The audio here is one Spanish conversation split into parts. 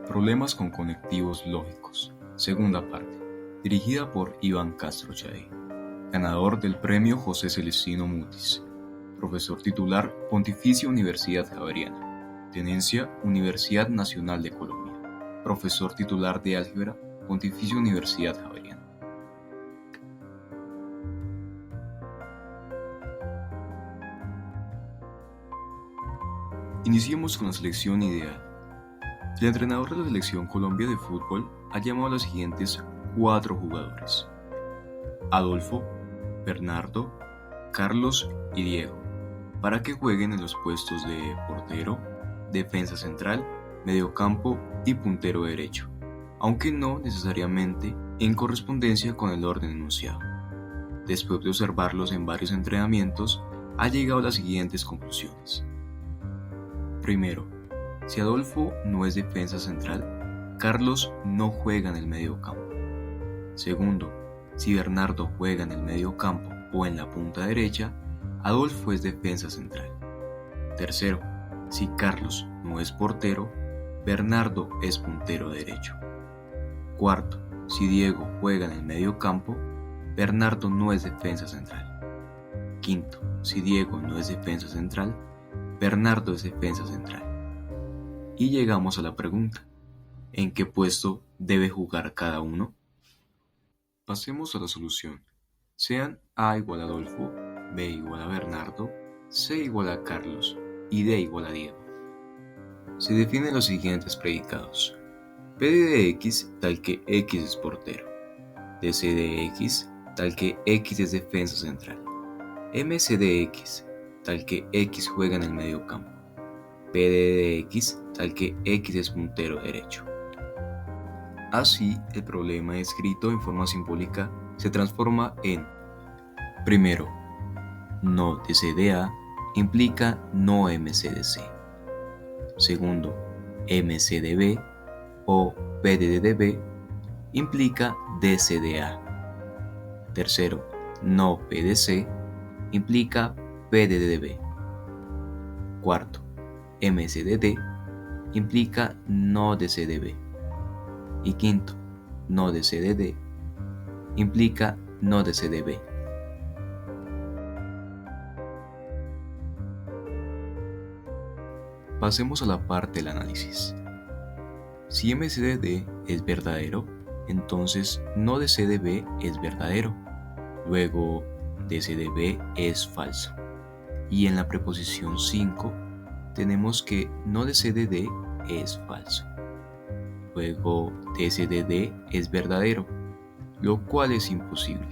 Problemas con conectivos lógicos. Segunda parte. Dirigida por Iván Castro Chaey. Ganador del Premio José Celestino Mutis. Profesor titular Pontificia Universidad Javeriana. Tenencia Universidad Nacional de Colombia. Profesor titular de Álgebra Pontificia Universidad Javeriana. Iniciemos con la selección ideal. El entrenador de la Selección Colombia de Fútbol ha llamado a los siguientes 4 jugadores: Adolfo, Bernardo, Carlos y Diego, para que jueguen en los puestos de portero, defensa central, mediocampo y puntero derecho, aunque no necesariamente en correspondencia con el orden enunciado. Después de observarlos en varios entrenamientos, ha llegado a las siguientes conclusiones. Primero, si Adolfo no es defensa central, Carlos no juega en el mediocampo. Segundo, si Bernardo juega en el mediocampo o en la punta derecha, Adolfo es defensa central. Tercero, si Carlos no es portero, Bernardo es puntero derecho. Cuarto, si Diego juega en el mediocampo, Bernardo no es defensa central. Quinto, si Diego no es defensa central, Bernardo es defensa central. Y llegamos a la pregunta: ¿en qué puesto debe jugar cada uno? Pasemos a la solución. Sean A igual a Adolfo, B igual a Bernardo, C igual a Carlos y D igual a Diego. Se definen los siguientes predicados: P de X tal que X es portero, DC de X tal que X es defensa central, MC de X tal que X juega en el mediocampo, PD de X tal que X es puntero derecho. Así, el problema escrito en forma simbólica se transforma en: primero, no DC de A implica no MC de C. Segundo, MC de B o PD de B implica DC de A. Tercero, no P de C implica PD de B. Cuarto, MC de D implica no DC de B. Y quinto, no DC de D implica no DC de B. Pasemos a la parte del análisis. Si MC de D es verdadero, entonces no DC de B es verdadero. Luego, DC de B es falso. Y en la preposición 5 tenemos que no DC de D es falso. Luego, DC de D es verdadero, lo cual es imposible,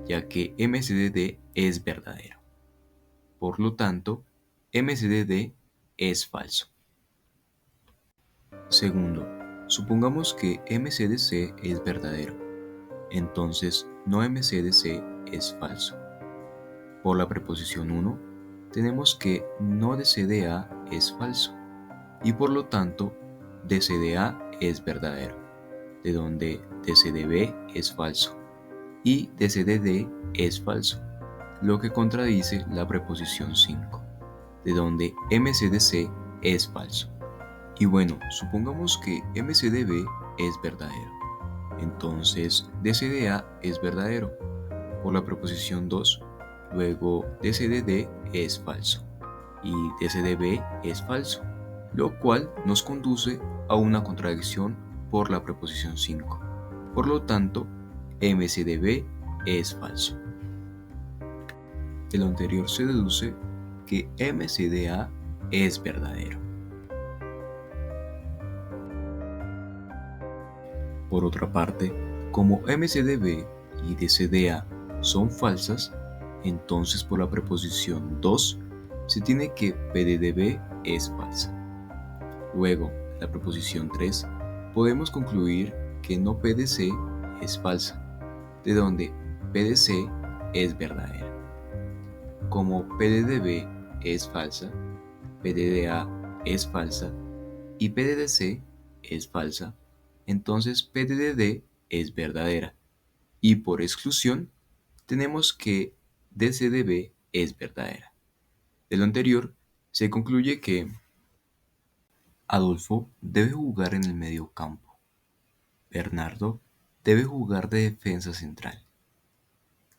ya que MC de D es verdadero. Por lo tanto, MC de D es falso. Segundo, supongamos que MC de C es verdadero, entonces no MC de C es falso. Por la preposición 1, tenemos que no DC de A es falso, y por lo tanto, DC de A es verdadero, de donde DC de B es falso, y DC de D es falso, lo que contradice la preposición 5, de donde MC de C es falso. Y bueno, supongamos que MC de B es verdadero, entonces DC de A es verdadero, por la preposición 2, luego DC de D es falso, y DC de B es falso, lo cual nos conduce a una contradicción por la preposición 5. Por lo tanto, MC de B es falso. De lo anterior se deduce que MC de A es verdadero. Por otra parte, como MC de B y DC de A son falsas, entonces por la preposición 2 se tiene que PD de B es falsa. Luego, la preposición 3, podemos concluir que no P de C es falsa, de donde P de C es verdadera. Como PD de B es falsa, PD de A es falsa y PD de C es falsa, entonces PD de D es verdadera. Y por exclusión, tenemos que DC de B es verdadera. De lo anterior, se concluye que Adolfo debe jugar en el medio campo. Bernardo debe jugar de defensa central.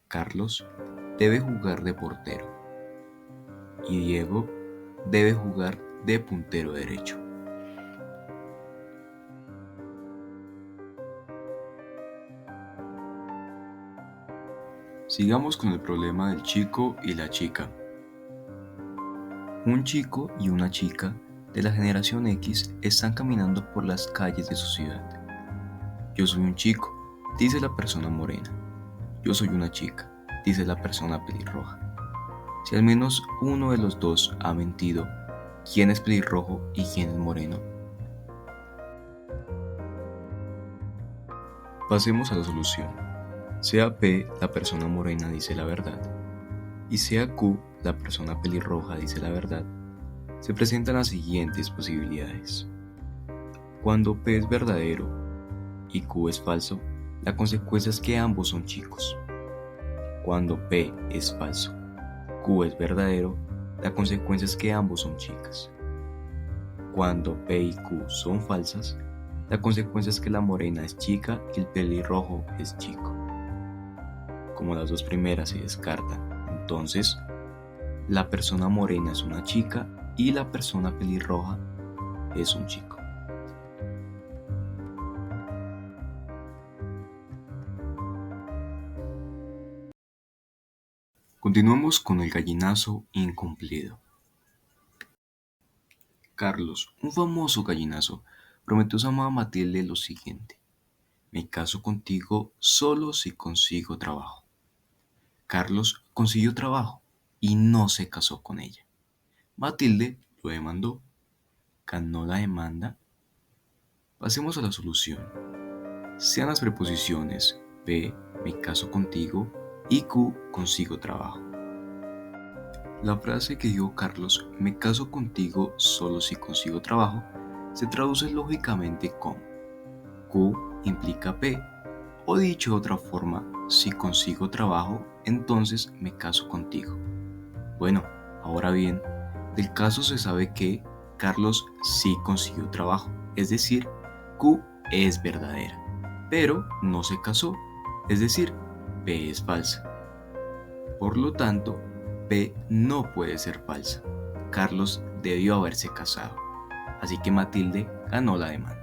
Carlos debe jugar de portero. Y Diego debe jugar de puntero derecho. Sigamos con el problema del chico y la chica. Un chico y una chica de la generación X están caminando por las calles de su ciudad. Yo soy un chico, dice la persona morena. Yo soy una chica, dice la persona pelirroja. Si al menos uno de los dos ha mentido, ¿quién es pelirrojo y quién es moreno? Pasemos a la solución. Sea P, la persona morena dice la verdad, y sea Q, la persona pelirroja dice la verdad, se presentan las siguientes posibilidades. Cuando P es verdadero y Q es falso, la consecuencia es que ambos son chicos. Cuando P es falso, Q es verdadero, la consecuencia es que ambos son chicas. Cuando P y Q son falsas, la consecuencia es que la morena es chica y el pelirrojo es chico. Como las dos primeras se descartan, entonces la persona morena es una chica y la persona pelirroja es un chico. Continuamos con el gallinazo incumplido. Carlos, un famoso gallinazo, prometió a su amada Matilde lo siguiente: me caso contigo solo si consigo trabajo. Carlos consiguió trabajo y no se casó con ella. Matilde lo demandó. ¿Ganó la demanda? Pasemos a la solución. Sean las preposiciones P, me caso contigo, y Q, consigo trabajo. La frase que dijo Carlos, me caso contigo solo si consigo trabajo, se traduce lógicamente como Q implica P, o dicho de otra forma, si consigo trabajo, entonces me caso contigo. Bueno, ahora bien, del caso se sabe que Carlos sí consiguió trabajo, es decir, Q es verdadera, pero no se casó, es decir, P es falsa. Por lo tanto, P no puede ser falsa. Carlos debió haberse casado, así que Matilde ganó la demanda.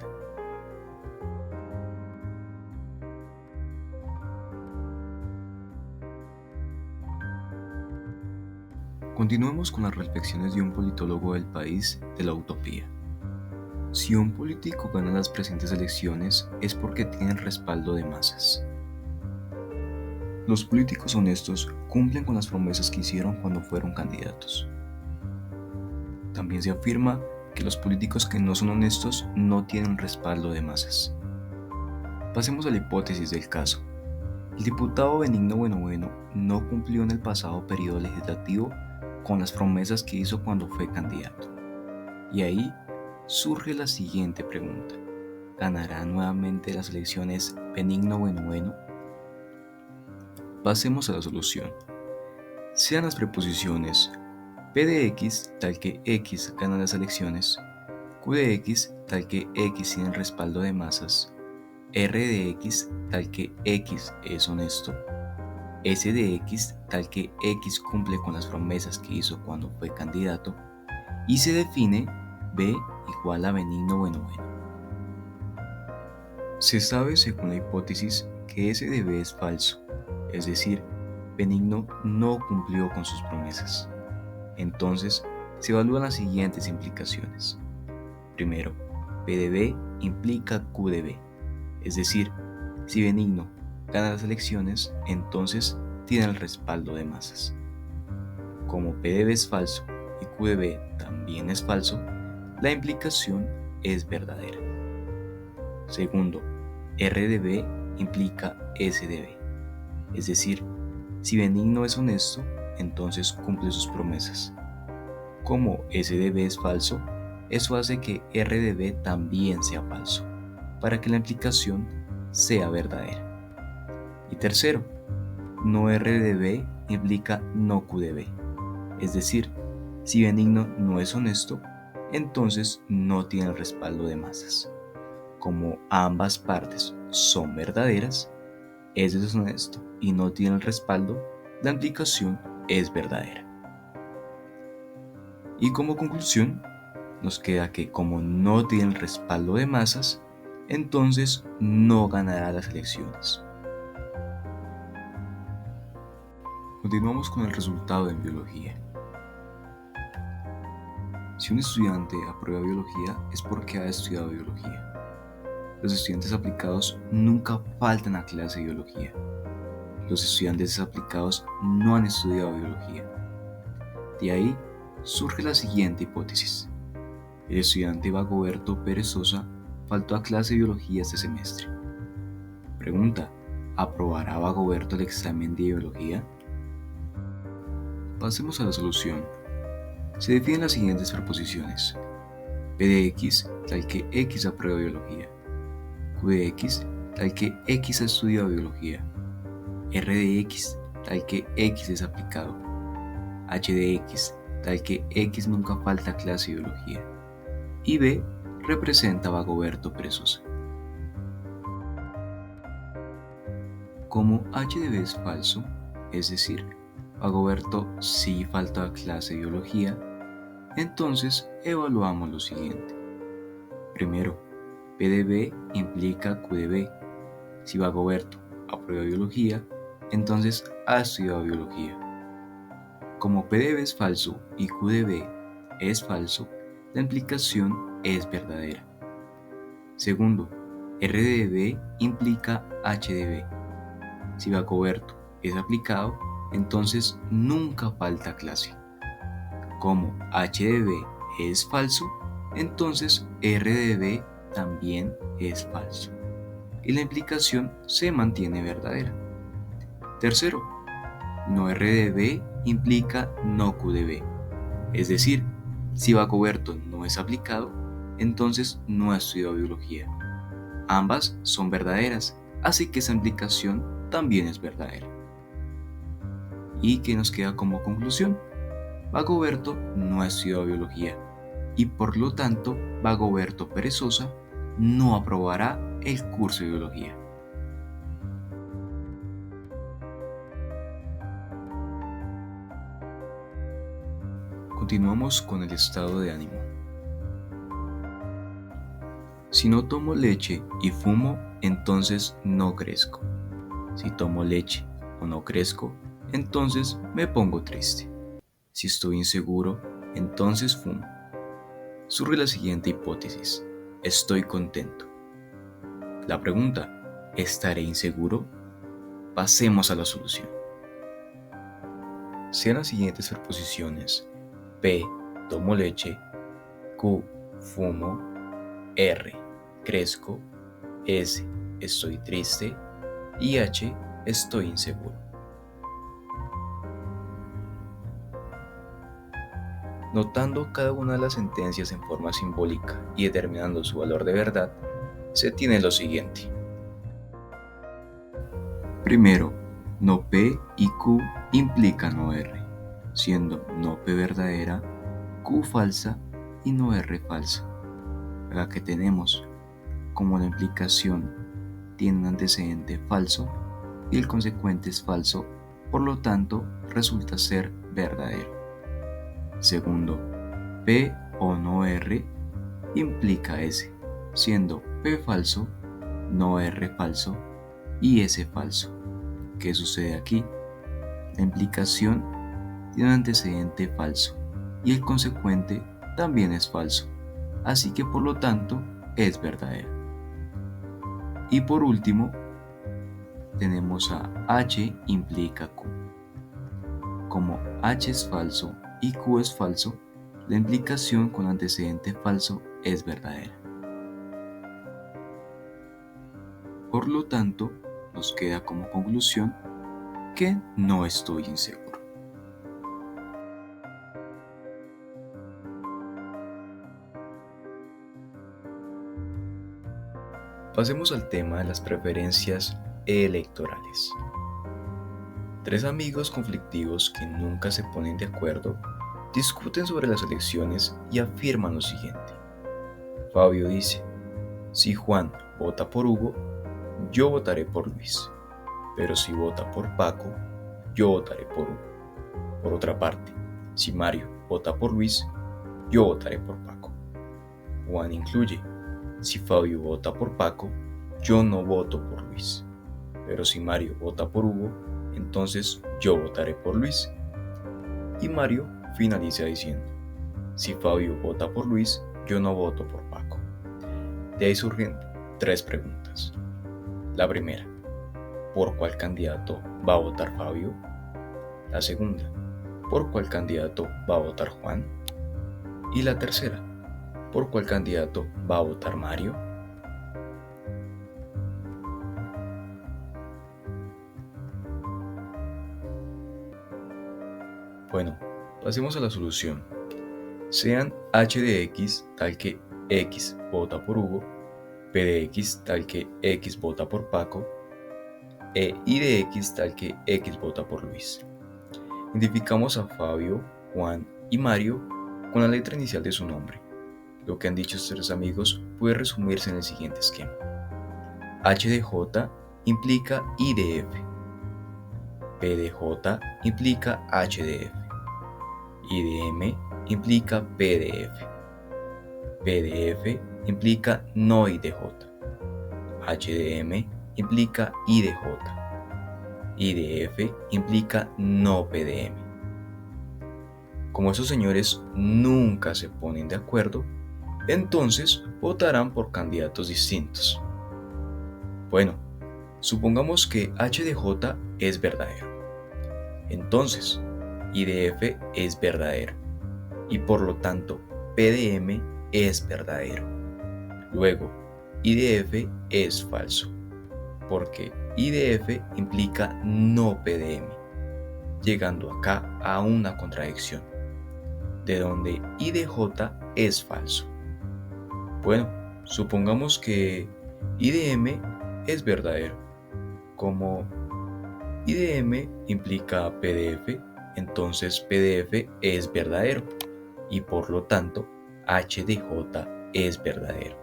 Continuemos con las reflexiones de un politólogo del país de la utopía. Si un político gana las presentes elecciones es porque tiene el respaldo de masas. Los políticos honestos cumplen con las promesas que hicieron cuando fueron candidatos. También se afirma que los políticos que no son honestos no tienen respaldo de masas. Pasemos a la hipótesis del caso. El diputado Benigno Buenobueno no cumplió en el pasado periodo legislativo con las promesas que hizo cuando fue candidato. Y ahí surge la siguiente pregunta: ¿ganará nuevamente las elecciones Benigno Buenobueno? Pasemos a la solución. Sean las preposiciones P de X tal que X gana las elecciones, Q de X tal que X tiene el respaldo de masas, R de X tal que X es honesto, S de X tal que X cumple con las promesas que hizo cuando fue candidato, y se define B igual a Benigno Buenobueno. Se sabe según la hipótesis que S de B es falso, es decir, Benigno no cumplió con sus promesas. Entonces, se evalúan las siguientes implicaciones. Primero, P de B implica Q de B, es decir, si Benigno gana las elecciones, entonces tiene el respaldo de masas. Como P de B es falso y Q de B también es falso, la implicación es verdadera. Segundo, R de B implica S de B, es decir, si Benigno es honesto, entonces cumple sus promesas. Como S de B es falso, eso hace que R de B también sea falso, para que la implicación sea verdadera. Y tercero, no R de B implica no Q de B, es decir, si Benigno no es honesto, entonces no tiene el respaldo de masas. Como ambas partes son verdaderas, es deshonesto y no tiene el respaldo, la implicación es verdadera. Y como conclusión, nos queda que como no tiene el respaldo de masas, entonces no ganará las elecciones. Continuamos con el resultado en biología. Si un estudiante aprueba biología es porque ha estudiado biología. Los estudiantes aplicados nunca faltan a clase de biología. Los estudiantes desaplicados no han estudiado biología. De ahí surge la siguiente hipótesis. El estudiante Bagoberto Perezosa faltó a clase de biología este semestre. Pregunta: ¿aprobará Bagoberto el examen de biología? Pasemos a la solución. Se definen las siguientes proposiciones. P de X tal que X aprueba biología. Q de X tal que X ha estudiado biología. R de X tal que X es aplicado. H de X tal que X nunca falta a clase de biología. Y B representa a Bagoberto Perezosa. Como H de B es falso, es decir, Bagoberto sí falta a clase de biología, entonces evaluamos lo siguiente. Primero, P de B implica Q de B. Si Bagoberto aprueba biología, entonces ha estudiado biología. Como P de B es falso y Q de B es falso, la implicación es verdadera. Segundo, R de B implica H de B. Si Bagoberto es aplicado, entonces nunca falta clase. Como H de B es falso, entonces R de B también es falso. Y la implicación se mantiene verdadera. Tercero, no R de B implica no Q de B. Es decir, si Bagoberto no es aplicado, entonces no ha estudiado biología. Ambas son verdaderas, así que esa implicación también es verdadera. ¿Y qué nos queda como conclusión? Bagoberto no ha estudiado biología y por lo tanto Bagoberto Perezosa no aprobará el curso de biología. Continuamos con el estado de ánimo. Si no tomo leche y fumo, entonces no crezco. Si tomo leche o no crezco, entonces me pongo triste. Si estoy inseguro, entonces fumo. Surge la siguiente hipótesis. Estoy contento. La pregunta: ¿estaré inseguro? Pasemos a la solución. Sean las siguientes preposiciones: P, tomo leche; Q, fumo; R, crezco; S, estoy triste; y H, estoy inseguro. Notando cada una de las sentencias en forma simbólica y determinando su valor de verdad, se tiene lo siguiente. Primero, no P y Q implican no R, siendo no P verdadera, Q falsa y no R falsa. Acá que tenemos, como la implicación tiene un antecedente falso y el consecuente es falso, por lo tanto resulta ser verdadero. Segundo, P o no R implica S, siendo P falso, no R falso y S falso. ¿Qué sucede aquí? La implicación tiene un antecedente falso y el consecuente también es falso, así que por lo tanto es verdadero. Y por último, tenemos a H implica Q. Como H es falso y Q es falso, la implicación con antecedente falso es verdadera. Por lo tanto, nos queda como conclusión que no estoy inseguro. Pasemos al tema de las preferencias electorales. Tres amigos conflictivos que nunca se ponen de acuerdo discuten sobre las elecciones y afirman lo siguiente. Fabio dice, si Juan vota por Hugo, yo votaré por Luis, pero si vota por Paco, yo votaré por Hugo. Por otra parte, si Mario vota por Luis, yo votaré por Paco. Juan incluye, si Fabio vota por Paco, yo no voto por Luis, pero si Mario vota por Hugo, entonces yo votaré por Luis. Y Mario finaliza diciendo, si Fabio vota por Luis, yo no voto por Paco. De ahí surgen 3 preguntas. La primera, ¿por cuál candidato va a votar Fabio? La segunda, ¿por cuál candidato va a votar Juan? Y la tercera, ¿por cuál candidato va a votar Mario? Bueno, pasemos a la solución. Sean h de x tal que x vota por Hugo, p de x tal que x vota por Paco, e y de x tal que x vota por Luis. Identificamos a Fabio, Juan y Mario con la letra inicial de su nombre. Lo que han dicho estos 3 amigos puede resumirse en el siguiente esquema. H de J implica I de F, P de J implica H de F, I de M implica P de F, P de F implica no I de J, H de M implica I de J, I de F implica no P de M. Como esos señores nunca se ponen de acuerdo, entonces votarán por candidatos distintos. Bueno, supongamos que H de J es verdadero. Entonces, I de F es verdadero y por lo tanto P de M es verdadero. Luego, I de F es falso, porque I de F implica no P de M, llegando acá a una contradicción, de donde I de J es falso. Bueno, supongamos que I de M es verdadero. Como I de M implica P de F, entonces P de F es verdadero y por lo tanto H de J es verdadero.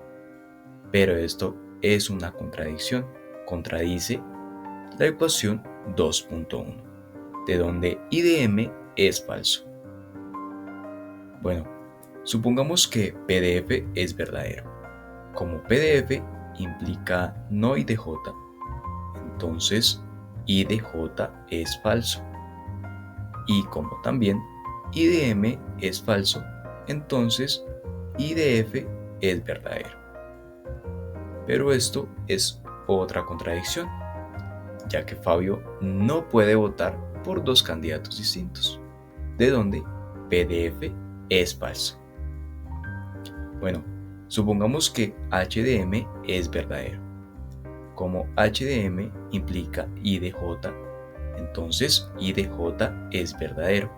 Pero esto es una contradicción, contradice la ecuación 2.1, de donde I de M es falso. Bueno, supongamos que P de F es verdadero. Como P de F implica no I de J, entonces I de J es falso. Y como también I de M es falso, entonces I de F es verdadero. Pero esto es otra contradicción, ya que Fabio no puede votar por 2 candidatos distintos, de donde P de F es falso. Bueno, supongamos que H de M es verdadero. Como H de M implica I de J, entonces I de J es verdadero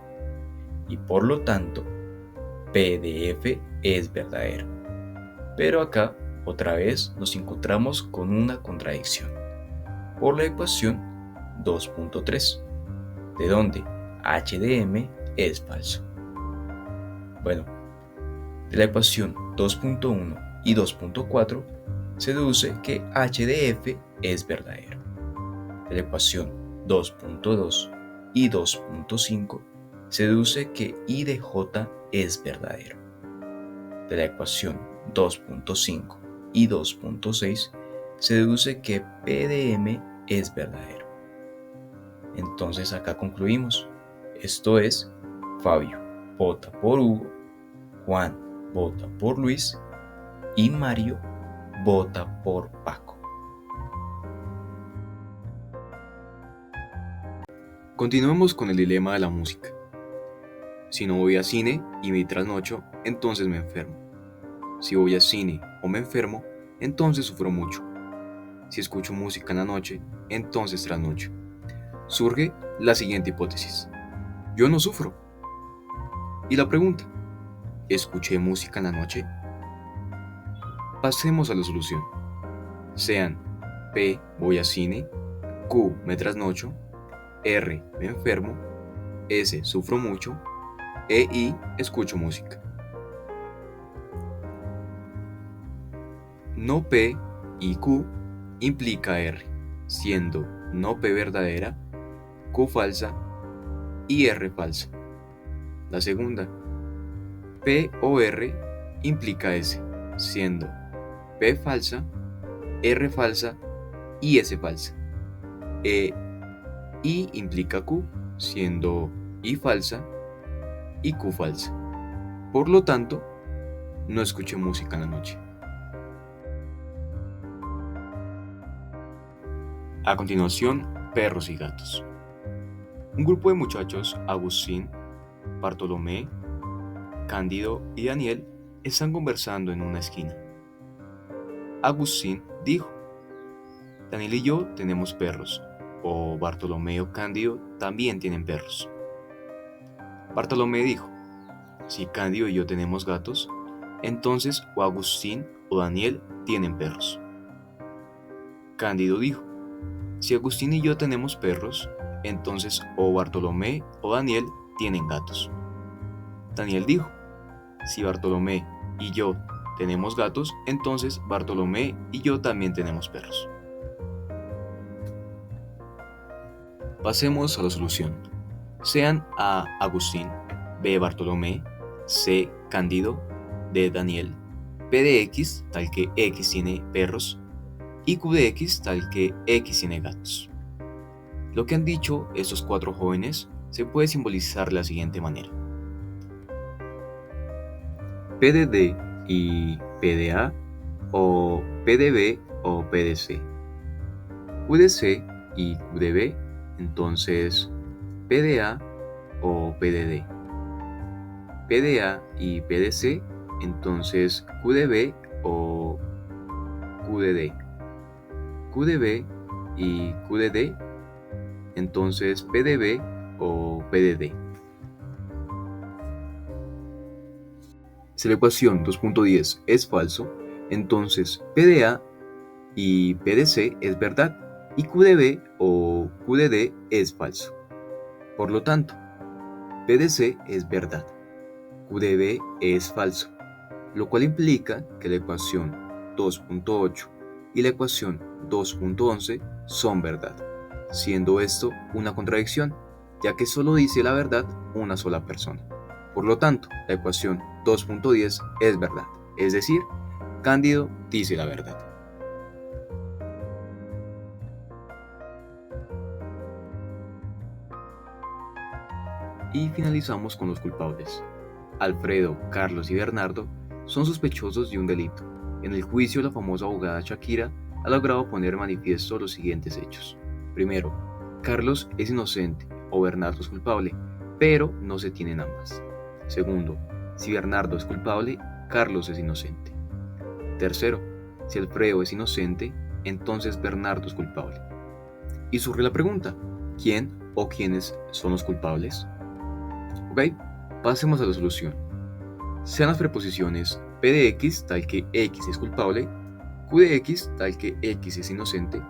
y por lo tanto P de F es verdadero. Pero acá otra vez nos encontramos con una contradicción por la ecuación 2.3, de donde H de M es falso. Bueno, de la ecuación 2.1 y 2.4 se deduce que H de F es verdadero. De la ecuación 2.2 y 2.5 se deduce que I de J es verdadero. De la ecuación 2.5 y 2.6 se deduce que P de M es verdadero. Entonces acá concluimos. Esto es, Fabio vota por Hugo, Juan vota por Luis y Mario vota por Paco. Continuemos con el dilema de la música. Si no voy a cine y me trasnocho, entonces me enfermo. Si voy a cine o me enfermo, entonces sufro mucho. Si escucho música en la noche, entonces trasnocho. Surge la siguiente hipótesis. Yo no sufro. Y la pregunta, ¿escuché música en la noche? Pasemos a la solución. Sean P, voy a cine, Q, me trasnocho, R, me enfermo, S, sufro mucho E y escucho música. No P y Q implica R, siendo no P verdadera, Q falsa y R falsa. La segunda, P o R implica S, siendo P falsa, R falsa y S falsa. E I implica Q, siendo I falsa y Q falsa. Por lo tanto, no escuché música en la noche. A continuación, perros y gatos. Un grupo de muchachos, Agustín, Bartolomé, Cándido y Daniel, están conversando en una esquina. Agustín dijo: Daniel y yo tenemos perros, o Bartolomé o Cándido también tienen perros. Bartolomé dijo: si Cándido y yo tenemos gatos, entonces o Agustín o Daniel tienen perros. Cándido dijo: si Agustín y yo tenemos perros, entonces o Bartolomé o Daniel tienen gatos. Daniel dijo: si Bartolomé y yo tenemos gatos, entonces Bartolomé y yo también tenemos perros. Pasemos a la solución. Sean A. Agustín, B. Bartolomé, C. Cándido, D. Daniel, P de X tal que X tiene perros y Q de X tal que X tiene gatos. Lo que han dicho estos cuatro jóvenes se puede simbolizar de la siguiente manera. P de D y P de A, o P de B o P de C. Q de C y Q de B, entonces P de A o P de D. P de A y P de C, entonces Q de B o Q de D. Q de B y Q de D, entonces P de B o P de D. Si la ecuación 2.10 es falso, entonces P de A y P de C es verdad y Q de B o Q de D es falso. Por lo tanto, P de C es verdad, Q de B es falso, lo cual implica que la ecuación 2.8 y la ecuación 2.11 son verdad, siendo esto una contradicción, ya que solo dice la verdad una sola persona. Por lo tanto, la ecuación 2.10 es verdad, es decir, Cándido dice la verdad. Y finalizamos con los culpables. Alfredo, Carlos y Bernardo son sospechosos de un delito. En el juicio, la famosa abogada Shakira ha logrado poner en manifiesto los siguientes hechos. Primero, Carlos es inocente o Bernardo es culpable, pero no se tienen ambas. Segundo, si Bernardo es culpable, Carlos es inocente. Tercero, si Alfredo es inocente, entonces Bernardo es culpable. Y surge la pregunta, ¿quién o quiénes son los culpables? Ok, pasemos a la solución. Sean las preposiciones P de X tal que X es culpable, Q de X tal que X es inocente,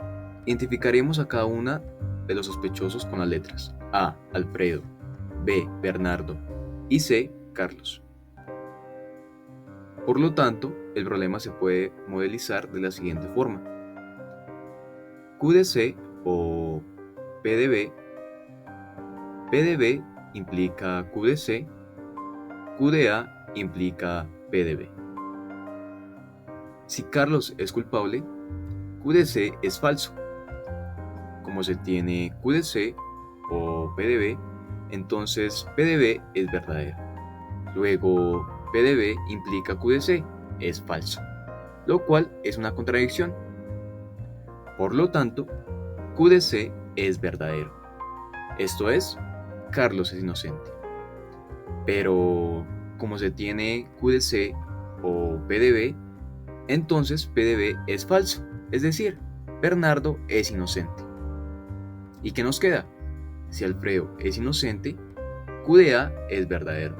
identificaremos a cada una de los sospechosos con las letras A. Alfredo, B. Bernardo y C. Carlos. Por lo tanto, el problema se puede modelizar de la siguiente forma. Q de C o P de B implica Q de C, Q de A implica P de B. Si Carlos es culpable, Q de C es falso. Como se tiene Q de C o P de B, entonces P de B es verdadero. Luego, P de B implica Q de C, es falso, lo cual es una contradicción. Por lo tanto, Q de C es verdadero. Esto es, Carlos es inocente. Pero, como se tiene Q de C o P de B, entonces P de B es falso, es decir, Bernardo es inocente. ¿Y qué nos queda? Si Alfredo es inocente, Q de A es verdadero.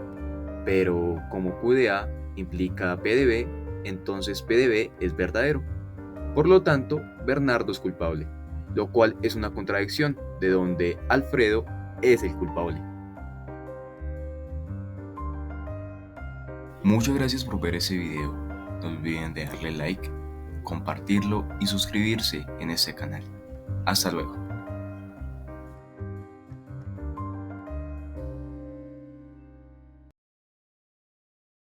Pero como Q de A implica P de B, entonces P de B es verdadero. Por lo tanto, Bernardo es culpable, lo cual es una contradicción de donde Alfredo es el culpable. Muchas gracias por ver ese video. No olviden de darle like, compartirlo y suscribirse en este canal. Hasta luego.